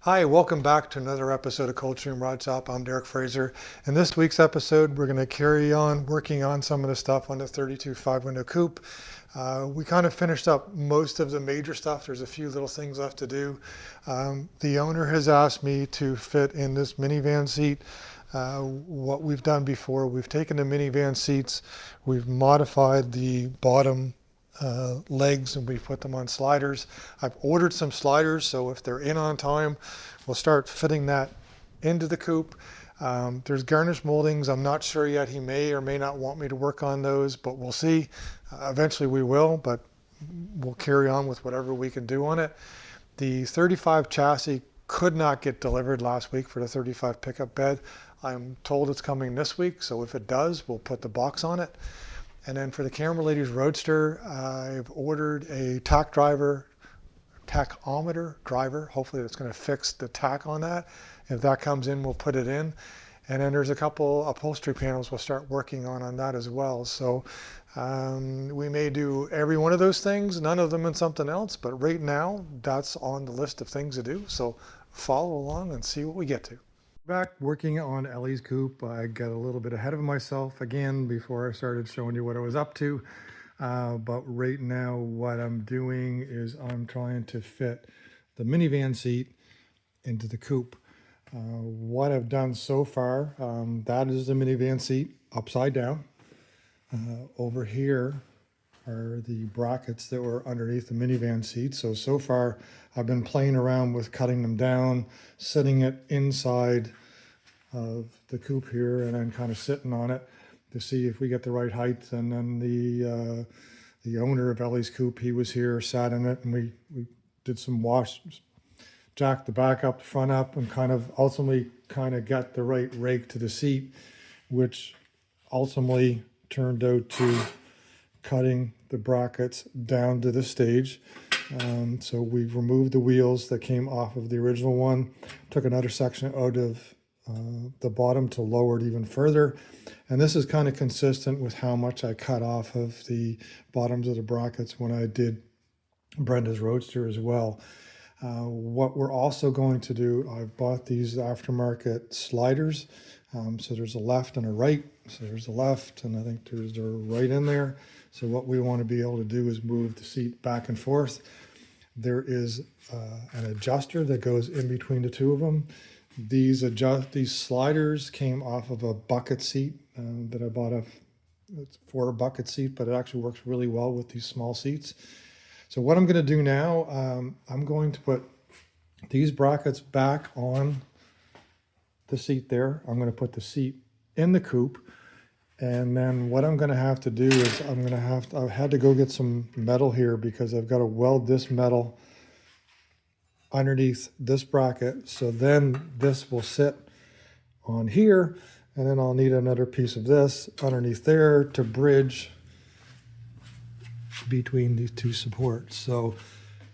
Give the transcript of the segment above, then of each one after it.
Hi, welcome back to another episode of Coldstream Rod Shop. I'm Derek Fraser. In this week's episode, we're going to carry on working on some of the stuff on the 32.5 Window Coupe. We kind of finished up most of the major stuff. There's a few little things left to do. The owner has asked me to fit in this minivan seat. What we've done before, we've taken the minivan seats, we've modified the bottom legs, and we put them on sliders. I've ordered some sliders, so if they're in on time, we'll start fitting that into the coupe. There's garnish moldings. I'm not sure yet. He may or may not want me to work on those, but we'll see. Eventually we will, but we'll carry on with whatever we can do on it. The 35 chassis could not get delivered last week for the 35 pickup bed. I'm told it's coming this week, so if it does, we'll put the box on it. And then for the camera lady's Roadster, I've ordered a tachometer driver. Hopefully that's going to fix the tack on that. If that comes in, we'll put it in. And then there's a couple upholstery panels we'll start working on that as well. So we may do every one of those things, none of them in something else, but right now that's on the list of things to do. So follow along and see what we get to. Back working on Elle's coupe. I got a little bit ahead of myself again before I started showing you what I was up to. But right now what I'm doing is I'm trying to fit the minivan seat into the coupe. What I've done so far, that is the minivan seat upside down. Over here are the brackets that were underneath the minivan seat. So far I've been playing around with cutting them down, setting it inside of the coupe here, and then kind of sitting on it to see if we get the right height. And then the owner of Elle's coupe, he was here, sat in it, and we did some wash, jacked the back up, the front up, and kind of ultimately kind of got the right rake to the seat, which ultimately turned out to cutting the brackets down to the stage. So we've removed the wheels that came off of the original one, took another section out of the bottom to lower it even further. And this is kind of consistent with how much I cut off of the bottoms of the brackets when I did Brenda's Roadster as well. What we're also going to do, I've bought these aftermarket sliders. So there's a left and a right. So there's a left, and I think there's a right in there. So what we want to be able to do is move the seat back and forth. There is an adjuster that goes in between the two of them. These sliders came off of a bucket seat that I bought for a bucket seat, but it actually works really well with these small seats. So what I'm going to do now, I'm going to put these brackets back on the seat there. I'm going to put the seat in the coupe. And then what I'm going to have to do is I've had to go get some metal here because I've got to weld this metal underneath this bracket. So then this will sit on here, and then I'll need another piece of this underneath there to bridge between these two supports. So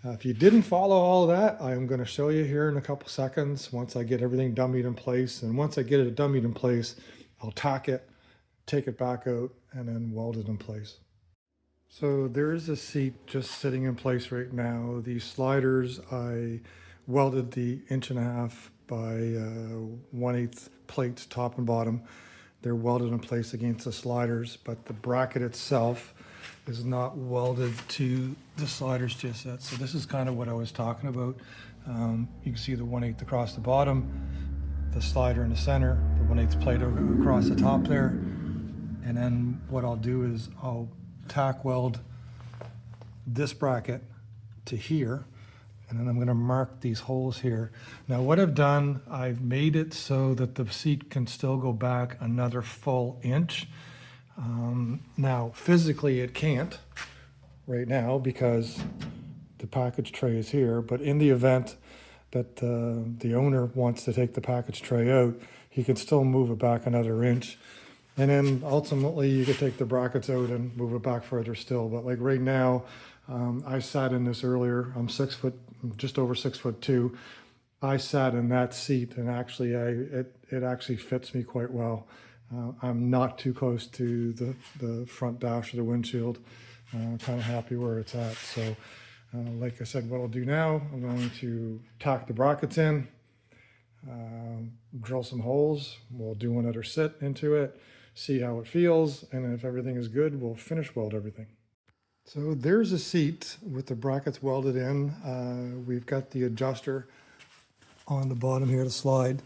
if you didn't follow all of that, I'm going to show you here in a couple seconds once I get everything dummied in place. And once I get it dummied in place, I'll tack it, take it back out, and then weld it in place. So there is a seat just sitting in place right now. These sliders, I welded the 1.5" by 1/8 plates top and bottom. They're welded in place against the sliders, but the bracket itself is not welded to the sliders just yet. So this is kind of what I was talking about. You can see the 1/8 across the bottom, the slider in the center, the 1/8 plate across the top there. And then what I'll do is I'll tack weld this bracket to here, and then I'm going to mark these holes here. Now what I've done, I've made it so that the seat can still go back another full inch. Now physically it can't right now because the package tray is here, but in the event that the owner wants to take the package tray out, he can still move it back another inch. And then ultimately you could take the brackets out and move it back further still. But like right now, I sat in this earlier. I'm just over 6'2". I sat in that seat, and actually it actually fits me quite well. I'm not too close to the front dash of the windshield. I'm kind of happy where it's at. So like I said, what I'll do now, I'm going to tack the brackets in, drill some holes. We'll do another sit into it, see how it feels, and if everything is good, we'll finish weld everything. So there's a seat with the brackets welded in. We've got the adjuster on the bottom here to slide.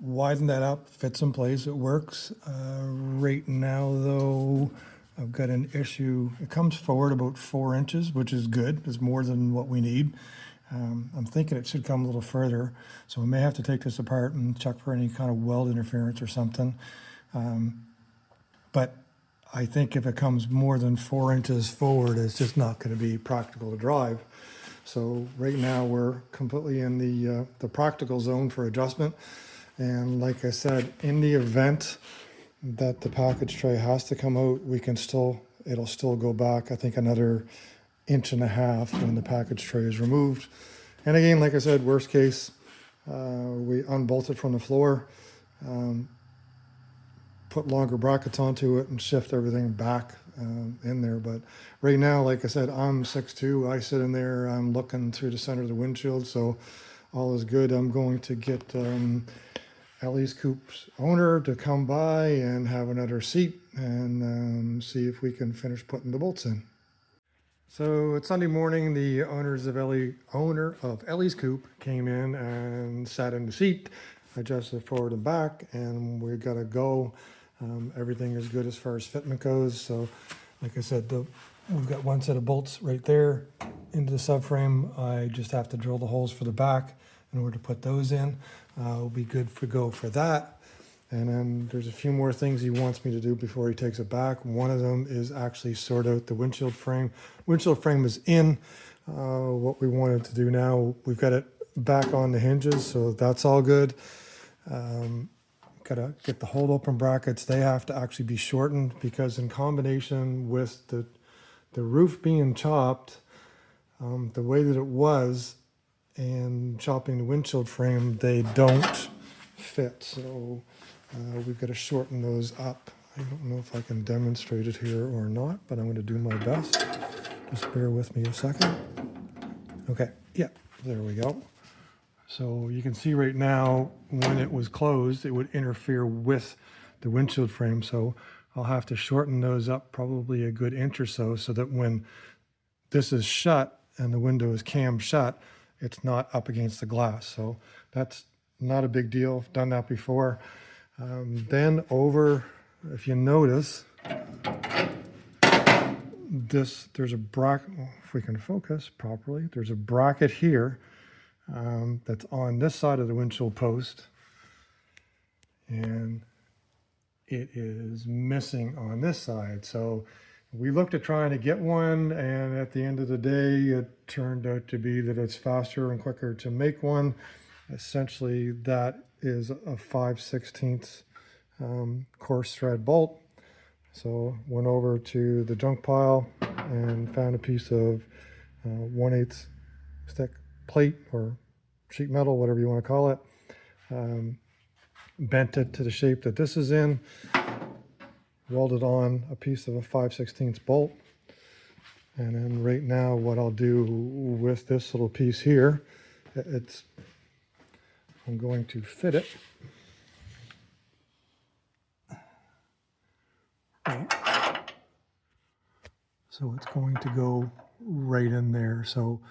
Widen that up, fits in place, it works. Right now though, I've got an issue. It comes forward about 4 inches, which is good. It's more than what we need. I'm thinking it should come a little further, so we may have to take this apart and check for any kind of weld interference or something. But I think if it comes more than 4 inches forward, it's just not going to be practical to drive. So right now we're completely in the practical zone for adjustment. And like I said, in the event that the package tray has to come out, it'll still go back, I think, another 1.5 inches when the package tray is removed. And again, like I said, worst case, we unbolt it from the floor, put longer brackets onto it and shift everything back in there. But right now, like I said, I'm 6'2". I sit in there, I'm looking through the center of the windshield, so all is good. I'm going to get Elle's Coupe's owner to come by and have another seat and see if we can finish putting the bolts in. So it's Sunday morning. The owner of Elle's Coupe came in and sat in the seat, adjusted forward and back, and we got to go. Everything is good as far as fitment goes. So like I said, we've got one set of bolts right there into the subframe. I just have to drill the holes for the back in order to put those in. We'll be good to go for that. And then there's a few more things he wants me to do before he takes it back. One of them is actually sort out the windshield frame. Windshield frame is in. What we wanted to do now, we've got it back on the hinges, so that's all good. Got to get the hold open brackets. They have to actually be shortened because in combination with the roof being chopped, the way that it was, and chopping the windshield frame, they don't fit. So we've got to shorten those up. I don't know if I can demonstrate it here or not, but I'm going to do my best. Just bear with me a second. Okay, yeah, there we go. So you can see right now, when it was closed, it would interfere with the windshield frame. So I'll have to shorten those up probably a good inch or so that when this is shut and the window is cam shut, it's not up against the glass. So that's not a big deal. I've done that before. Then over, if you notice, there's a bracket, if we can focus properly, there's a bracket here that's on this side of the windshield post, and it is missing on this side. So we looked at trying to get one, and at the end of the day, it turned out to be that it's faster and quicker to make one. Essentially, that is a 5/16 coarse thread bolt. So went over to the junk pile and found a piece of 1/8 stick plate or sheet metal, whatever you want to call it. Bent it to the shape that this is in, welded on a piece of a 5/16 bolt. And then right now what I'll do with this little piece here, I'm going to fit it. So it's going to go right in there. So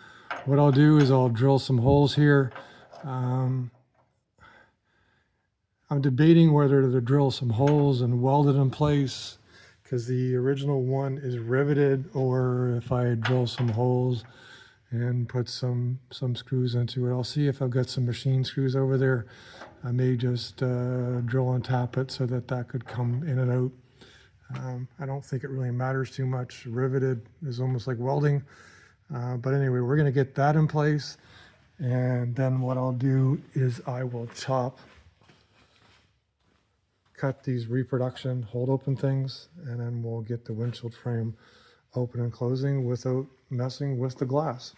what I'll do is I'll drill some holes here. I'm debating whether to drill some holes and weld it in place because the original one is riveted, or if I drill some holes and put some screws into it. I'll see if I've got some machine screws over there. I may just drill and tap it so that could come in and out. I don't think it really matters too much. Riveted is almost like welding. But anyway, we're going to get that in place. And then what I'll do is I will cut these reproduction hold open things, and then we'll get the windshield frame open and closing without messing with the glass.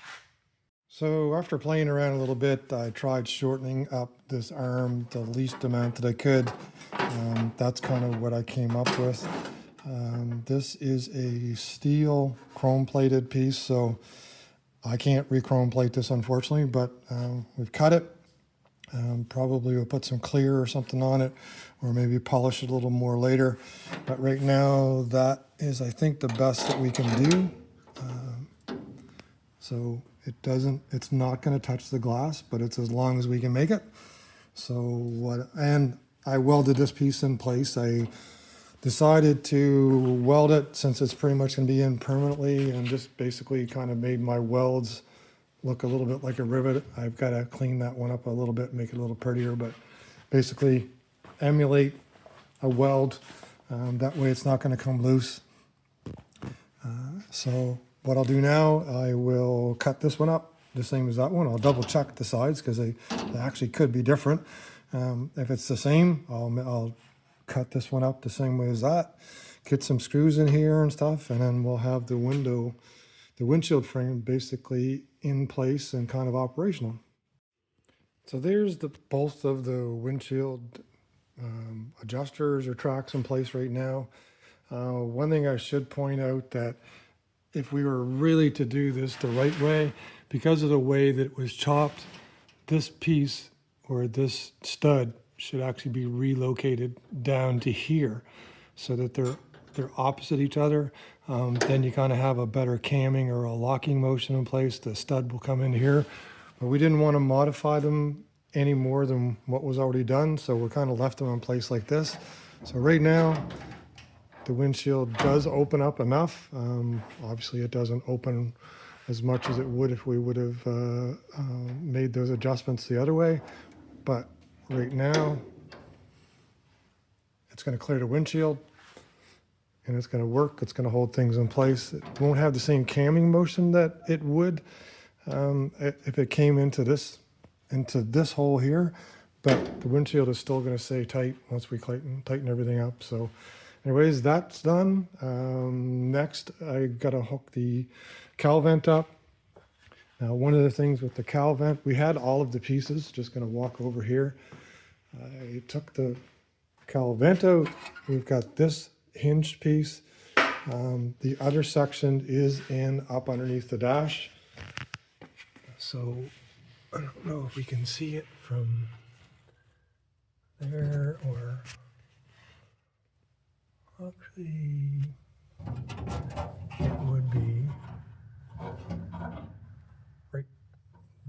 So after playing around a little bit, I tried shortening up this arm the least amount that I could. That's kind of what I came up with. This is a steel chrome plated piece, so I can't re-chrome plate this unfortunately, but we've cut it. Probably we'll put some clear or something on it, or maybe polish it a little more later. But right now, that is, I think, the best that we can do. So it's not going to touch the glass, but it's as long as we can make it. And I welded this piece in place. I decided to weld it since it's pretty much going to be in permanently, and just basically kind of made my welds look a little bit like a rivet. I've got to clean that one up a little bit, make it a little prettier, but basically emulate a weld. That way it's not going to come loose. So what I'll do now, I will cut this one up the same as that one. I'll double check the sides because they actually could be different. If it's the same, I'll cut this one up the same way as that, get some screws in here and stuff, and then we'll have the windshield frame basically in place and kind of operational. So there's both of the windshield adjusters or tracks in place right now. One thing I should point out, that if we were really to do this the right way, because of the way that it was chopped, this piece or this stud should actually be relocated down to here so that they're opposite each other. Then you kind of have a better camming or a locking motion in place. The stud will come in here, but we didn't want to modify them any more than what was already done, so we kind of left them in place like this. So right now the windshield does open up enough. Obviously it doesn't open as much as it would if we would have made those adjustments the other way, but right now it's going to clear the windshield and it's going to work. It's going to hold things in place. It won't have the same camming motion that it would if it came into this hole here, but the windshield is still going to stay tight once we tighten everything up. So anyways, that's done. Next, I got to hook the cowl vent up. Now, one of the things with the cowl vent, we had all of the pieces. Just going to walk over here. I took the cowl vent out. We've got this hinged piece. The other section is up underneath the dash. So I don't know if we can see it from there, or actually it would be right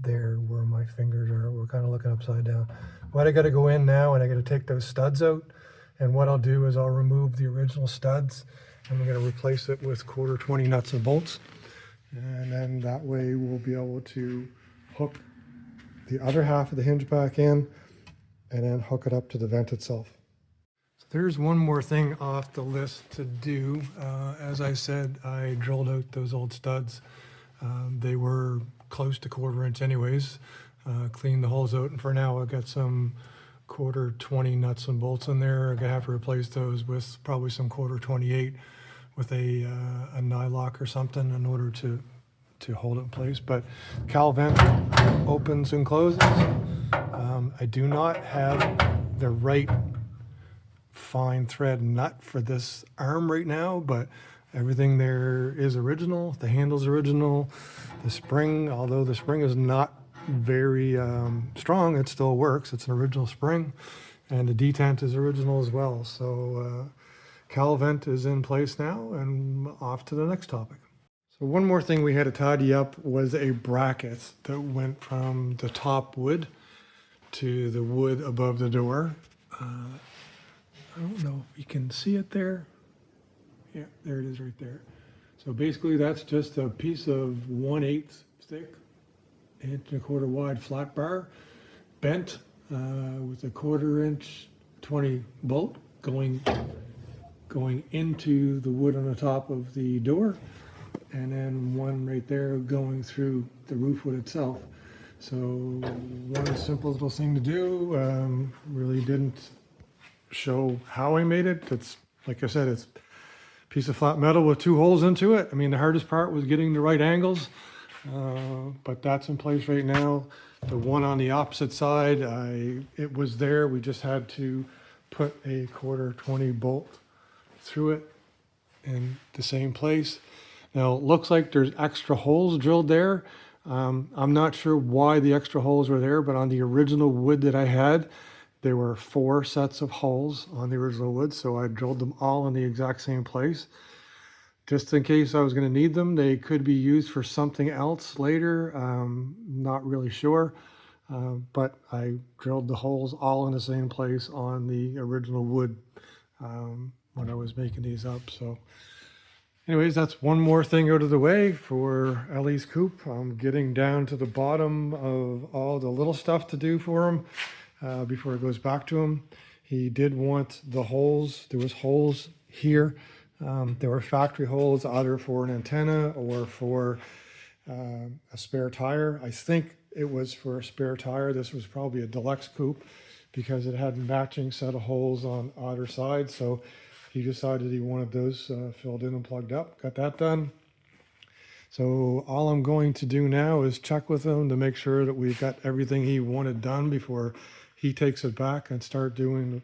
there where my fingers are. We're kind of looking upside down. But I got to go in now and I got to take those studs out. And what I'll do is I'll remove the original studs and we're going to replace it with 1/4 nuts and bolts. And then that way we'll be able to hook the other half of the hinge back in and then hook it up to the vent itself. So there's one more thing off the list to do. As I said, I drilled out those old studs. They were close to 1/4 inch anyways. Cleaned the holes out, and for now I've got some 1/4 nuts and bolts in there. I'm gonna have to replace those with probably some 1/4 with a nylock or something in order to hold it in place. But cowl vent opens and closes. I do not have the right fine thread nut for this arm right now, but everything there is original. The handle's original. The spring, although the spring is not very strong, it still works. It's an original spring, and the detent is original as well. So cowl vent is in place now, and off to the next topic. So one more thing we had to tidy up was a bracket that went from the top wood to the wood above the door. I don't know if you can see it there. Yeah, there it is right there. So basically that's just a piece of 1/8 thick, 1.25 wide flat bar, bent with a 1/4 inch 20 bolt going into the wood on the top of the door, and then one right there going through the roof wood itself. So one simple little thing to do. Really didn't show how I made it. It's like I said, it's a piece of flat metal with 2 holes into it. I mean, the hardest part was getting the right angles. But that's in place right now. The one on the opposite side, it was there. We just had to put a 1/4 bolt through it in the same place. Now it looks like there's extra holes drilled there, I'm not sure why the extra holes were there, but on the original wood that I had, there were 4 sets of holes on the original wood, so I drilled them all in the exact same place. Just in case I was going to need them. They could be used for something else later, not really sure. But I drilled the holes all in the same place on the original wood when I was making these up. So anyways, that's one more thing out of the way for Ellie's coupe. I'm getting down to the bottom of all the little stuff to do for him before it goes back to him. He did want the holes. There was holes here. There were factory holes either for an antenna or for a spare tire. I think it was for a spare tire. This was probably a deluxe coupe because it had a matching set of holes on either side. So he decided he wanted those filled in and plugged up. Got that done. So all I'm going to do now is check with him to make sure that we've got everything he wanted done before he takes it back and starting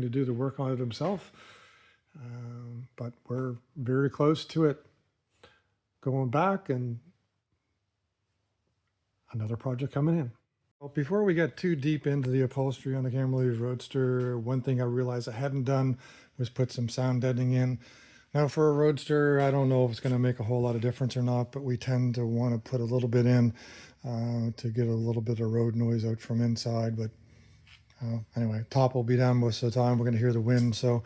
to do the work on it himself. But we're very close to it going back and another project coming in. Well, before we get too deep into the upholstery on the Camerlady's Roadster, one thing I realized I hadn't done was put some sound deadening in. Now for a Roadster, I don't know if it's going to make a whole lot of difference or not, but we tend to want to put a little bit in to get a little bit of road noise out from inside. But anyway, top will be down most of the time. We're going to hear the wind, so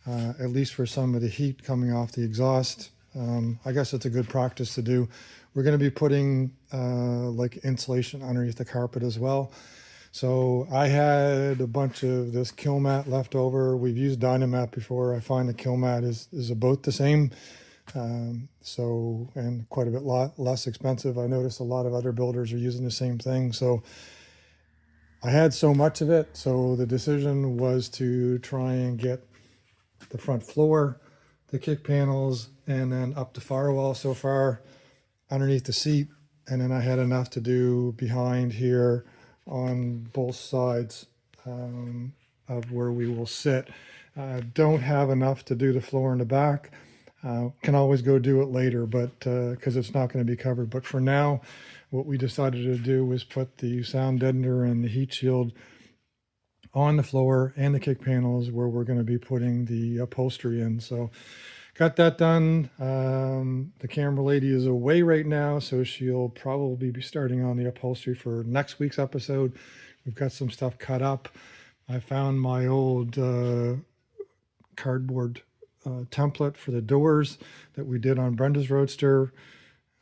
at least for some of the heat coming off the exhaust, I guess it's a good practice to do. We're going to be putting like insulation underneath the carpet as well. So I had a bunch of this kill mat left over. We've used Dynamat before. I find the kill mat is about the same. And quite a bit less expensive. I noticed a lot of other builders are using the same thing. So I had so much of it. So the decision was to try and get the front floor, the kick panels, and then up the firewall so far underneath the seat. And then I had enough to do behind here on both sides of where we will sit. Don't have enough to do the floor in the back. Can always go do it later, but because it's not going to be covered. But for now, what we decided to do was put the sound deadener and the heat shield on the floor and the kick panels where we're going to be putting the upholstery in. So got that done. The camera lady is away right now, so she'll probably be starting on the upholstery for next week's episode. We've got some stuff cut up. I found my old cardboard template for the doors that we did on Brenda's Roadster.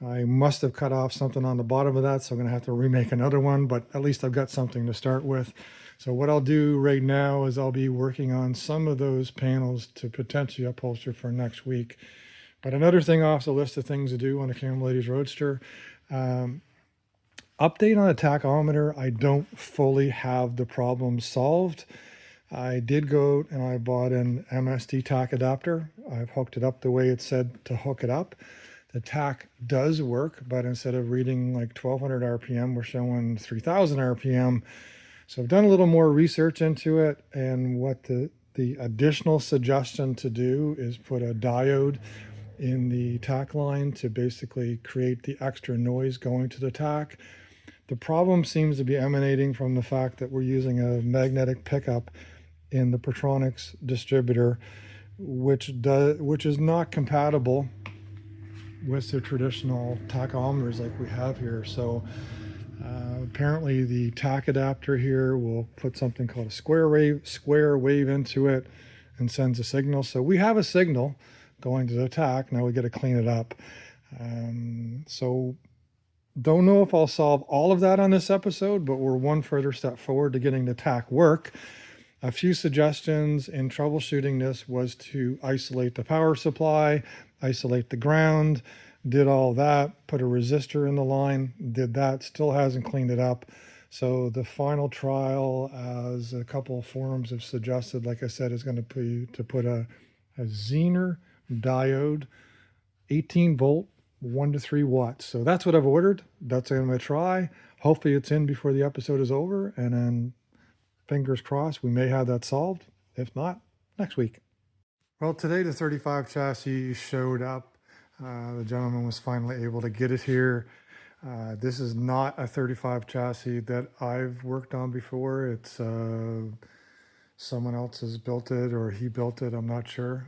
I must have cut off something on the bottom of that, so I'm going to have to remake another one, but at least I've got something to start with. So what I'll do right now is I'll be working on some of those panels to potentially upholster for next week. But another thing off the list of things to do on a Camerlady's Roadster, update on the tachometer. I don't fully have the problem solved. I did go and I bought an MSD tack adapter. I've hooked it up the way it said to hook it up. The tack does work, but instead of reading like 1200 RPM, we're showing 3000 RPM. So I've done a little more research into it, and what the additional suggestion to do is put a diode in the tack line to basically create the extra noise going to the tack. The problem seems to be emanating from the fact that we're using a magnetic pickup in the Pertronix distributor, which is not compatible with the traditional tachometers like we have here. So apparently the tack adapter here will put something called a square wave into it and sends a signal. So we have a signal going to the tack. Now we got to clean it up. So don't know if I'll solve all of that on this episode, but we're one further step forward to getting the tack work. A few suggestions in troubleshooting this was to isolate the power supply, isolate the ground, did all that, put a resistor in the line, did that, still hasn't cleaned it up. So the final trial, as a couple of forums have suggested, like I said, is going to be to put a Zener diode, 18 volt, 1 to 3 watts. So that's what I've ordered. That's what I'm going to try. Hopefully it's in before the episode is over, and then fingers crossed we may have that solved. If not, next week. Well, today the 35 chassis showed up. The gentleman was finally able to get it here. This is not a 35 chassis that I've worked on before. It's someone else has built it, or he built it, I'm not sure.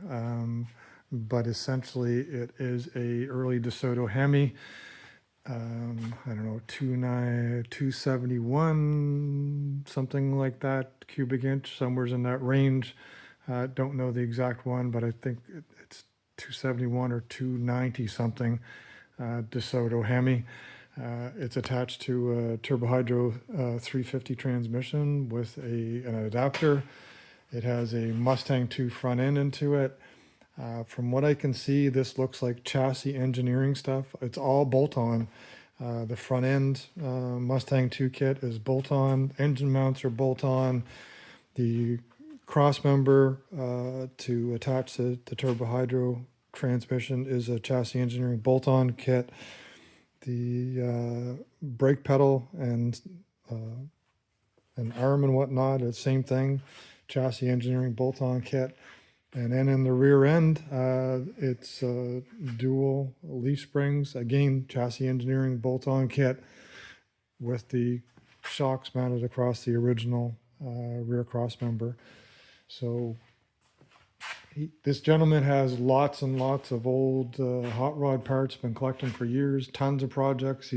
But essentially it is a early DeSoto Hemi. I don't know, 271, something like that, cubic inch, somewhere's in that range. Don't know the exact one, but I think it's 271 or 290 something, DeSoto Hemi. It's attached to a Turbo-Hydro 350 transmission with an adapter. It has a Mustang 2 front end into it. From what I can see, this looks like chassis engineering stuff. It's all bolt-on. The front end Mustang 2 kit is bolt-on. Engine mounts are bolt-on. The cross member to attach the Turbo-Hydro transmission is a chassis engineering bolt-on kit. The brake pedal and arm and whatnot, the same thing, chassis engineering bolt-on kit. And then in the rear end, it's dual leaf springs, again, chassis engineering bolt-on kit with the shocks mounted across the original rear cross member. So this gentleman has lots and lots of old hot rod parts, been collecting for years, tons of projects.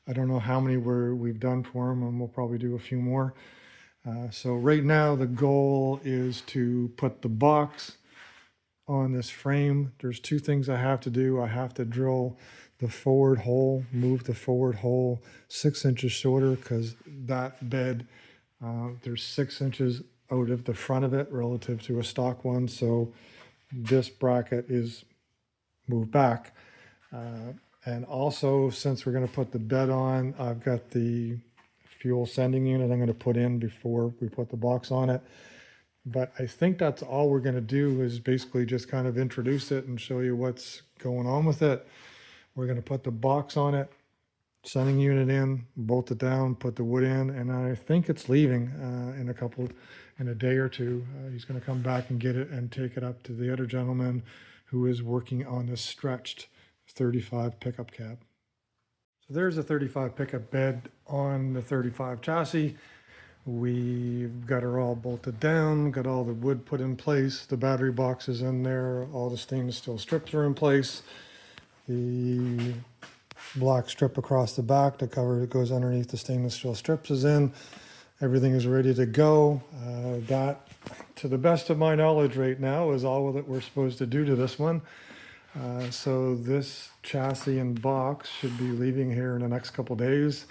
I don't know how many we've done for him, and we'll probably do a few more. So right now the goal is to put the box on this frame. There's two things I have to do. I have to drill the forward hole, move the forward hole 6 inches shorter, because that bed, there's 6 inches out of the front of it relative to a stock one. So this bracket is moved back. And also, since we're going to put the bed on, I've got the fuel sending unit I'm going to put in before we put the box on it. But I think that's all we're going to do, is basically just kind of introduce it and show you what's going on with it. We're going to put the box on it, sending unit in, bolt it down, put the wood in, and I think it's leaving in a day or two. He's going to come back and get it and take it up to the other gentleman who is working on this stretched 35 pickup cab. So there's a 35 pickup bed on the 35 chassis. We've got her all bolted down, got all the wood put in place, the battery box is in there, all the stainless steel strips are in place. The black strip across the back, the cover that goes underneath the stainless steel strips is in. Everything is ready to go. That, to the best of my knowledge right now, is all that we're supposed to do to this one. So this chassis and box should be leaving here in the next couple days.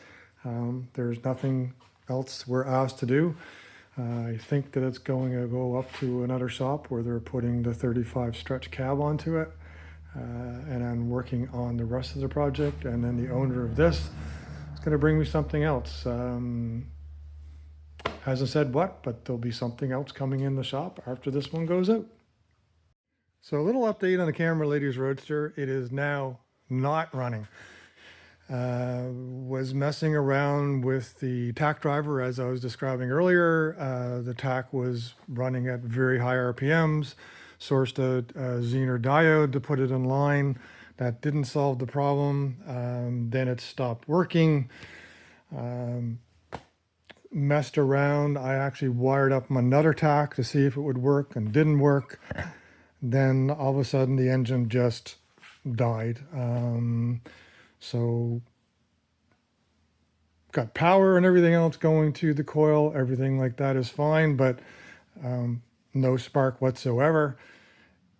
There's nothing else we're asked to do. I think that it's going to go up to another shop where they're putting the 35 stretch cab onto it. And I'm working on the rest of the project, and then the owner of this is going to bring me something else. Hasn't said what, but there'll be something else coming in the shop after this one goes out. So a little update on the Camera Ladies Roadster. It is now not running. Was messing around with the tack driver as I was describing earlier. The tack was running at very high RPMs. Sourced a Zener diode to put it in line. That didn't solve the problem. Then it stopped working. Messed around. I actually wired up another tack to see if it would work, and didn't work. Then all of a sudden the engine just died. So got power and everything else going to the coil. Everything like that is fine, but no spark whatsoever.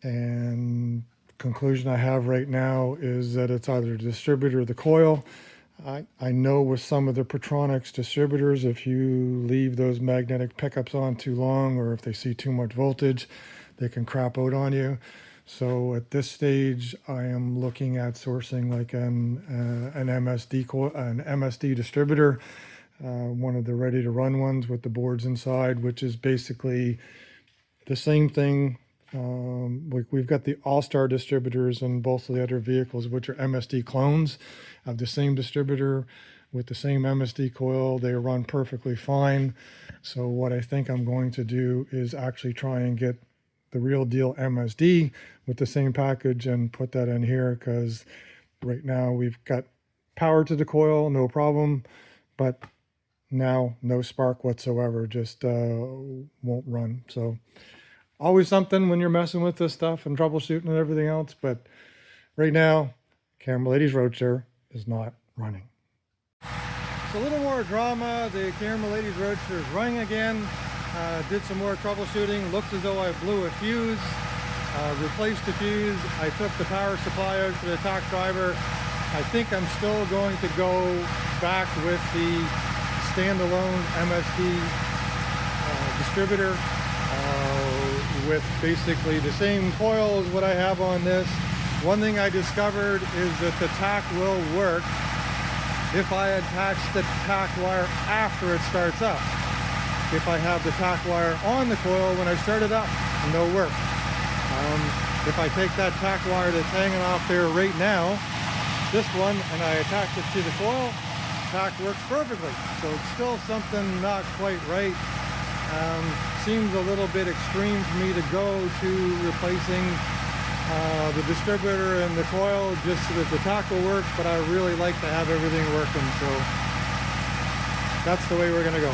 And conclusion I have right now is that it's either the distributor or the coil. I know with some of the Pertronix distributors, if you leave those magnetic pickups on too long, or if they see too much voltage, they can crap out on you. So at this stage, I am looking at sourcing like an MSD distributor, one of the ready-to-run ones with the boards inside, which is basically the same thing. We've got the All-Star distributors in both of the other vehicles, which are MSD clones of the same distributor with the same MSD coil. They run perfectly fine. So what I think I'm going to do is actually try and get the real deal MSD with the same package and put that in here, because right now we've got power to the coil, no problem, but now no spark whatsoever, just won't run. So always something when you're messing with this stuff and troubleshooting and everything else, but right now, Camera Lady's Roadster is not running. So a little more drama. The Camera Lady's Roadster is running again. Did some more troubleshooting. Looks as though I blew a fuse. Replaced the fuse. I took the power supply out for the tach driver. I think I'm still going to go back with the standalone MSD distributor with basically the same coil as what I have on this. One thing I discovered is that the tach will work if I attach the tach wire after it starts up. If I have the tach wire on the coil when I start it up, no work. If I take that tach wire that's hanging off there right now, this one, and I attach it to the coil, tach works perfectly. So it's still something not quite right. Seems a little bit extreme for me to go to replacing the distributor and the coil just so that the tach will work, but I really like to have everything working, so that's the way we're going to go.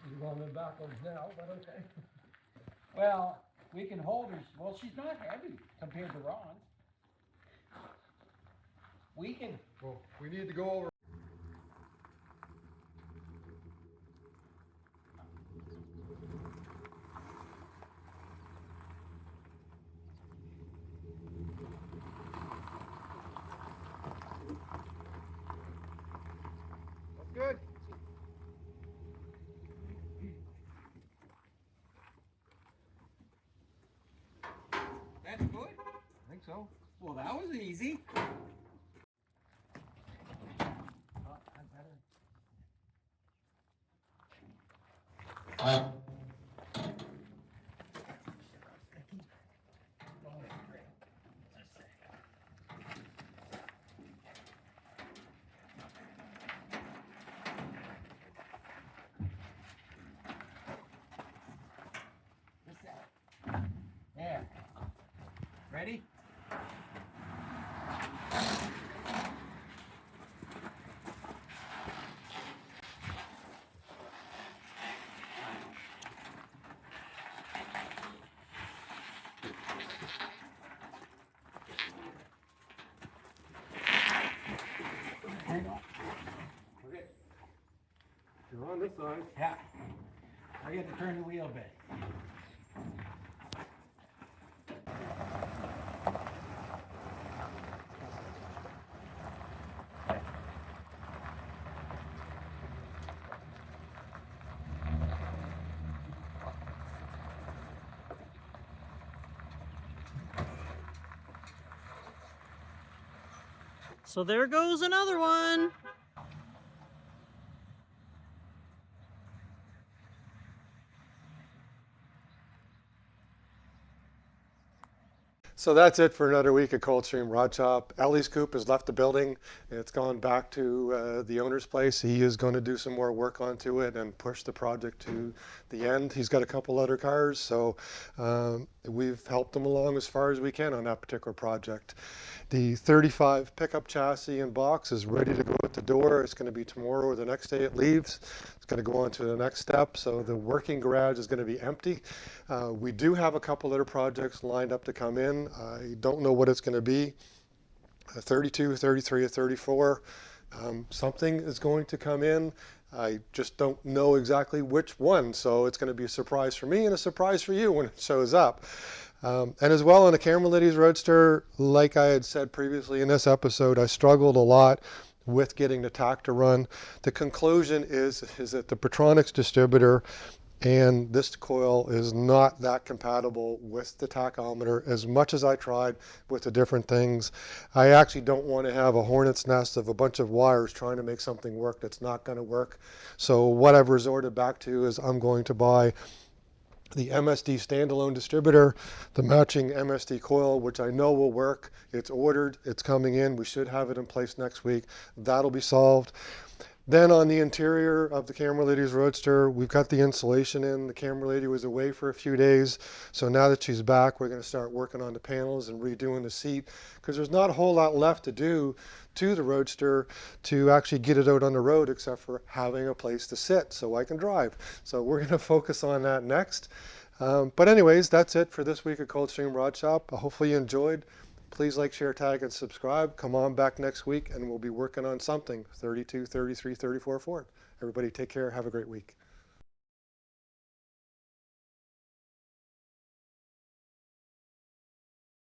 You're going backwards now, but okay. Well, we can hold her. Well, she's not heavy compared to Ron. We can. Well, we need to go over. That's good. That's good. I think so. Well, that was easy. There. Ready? Hang on. Okay. You're on this side. Yeah. I get to turn the wheel a bit. So there goes another one. So that's it for another week at Coldstream Rod Shop. Ellie's Coupe has left the building. It's gone back to the owner's place. He is going to do some more work onto it and push the project to the end. He's got a couple other cars, so we've helped him along as far as we can on that particular project. The 35 pickup chassis and box is ready to go at the door. It's going to be tomorrow or the next day it leaves. It's going to go on to the next step. So the working garage is going to be empty. We do have a couple other projects lined up to come in. I don't know what it's going to be. 32, 33, or 34. Something is going to come in. I just don't know exactly which one. So it's going to be a surprise for me and a surprise for you when it shows up. And as well on the Camera Lady's Roadster, like I had said previously in this episode, I struggled a lot with getting the tach to run. The conclusion is that the Petronix distributor and this coil is not that compatible with the tachometer as much as I tried with the different things. I actually don't want to have a hornet's nest of a bunch of wires trying to make something work that's not going to work. So what I've resorted back to is I'm going to buy the MSD standalone distributor, the matching MSD coil, which I know will work. It's ordered, it's coming in. We should have it in place next week. That'll be solved. Then on the interior of the Camera Lady's Roadster, we've got the insulation in. The Camera Lady was away for a few days, so now that she's back, we're going to start working on the panels and redoing the seat, because there's not a whole lot left to do to the Roadster to actually get it out on the road, except for having a place to sit so I can drive. So we're going to focus on that next. But anyways, that's it for this week at Coldstream Rod Shop. Hopefully you enjoyed. Please like, share, tag, and subscribe. Come on back next week and we'll be working on something 32, 33, 34 Ford. Everybody take care. Have a great week.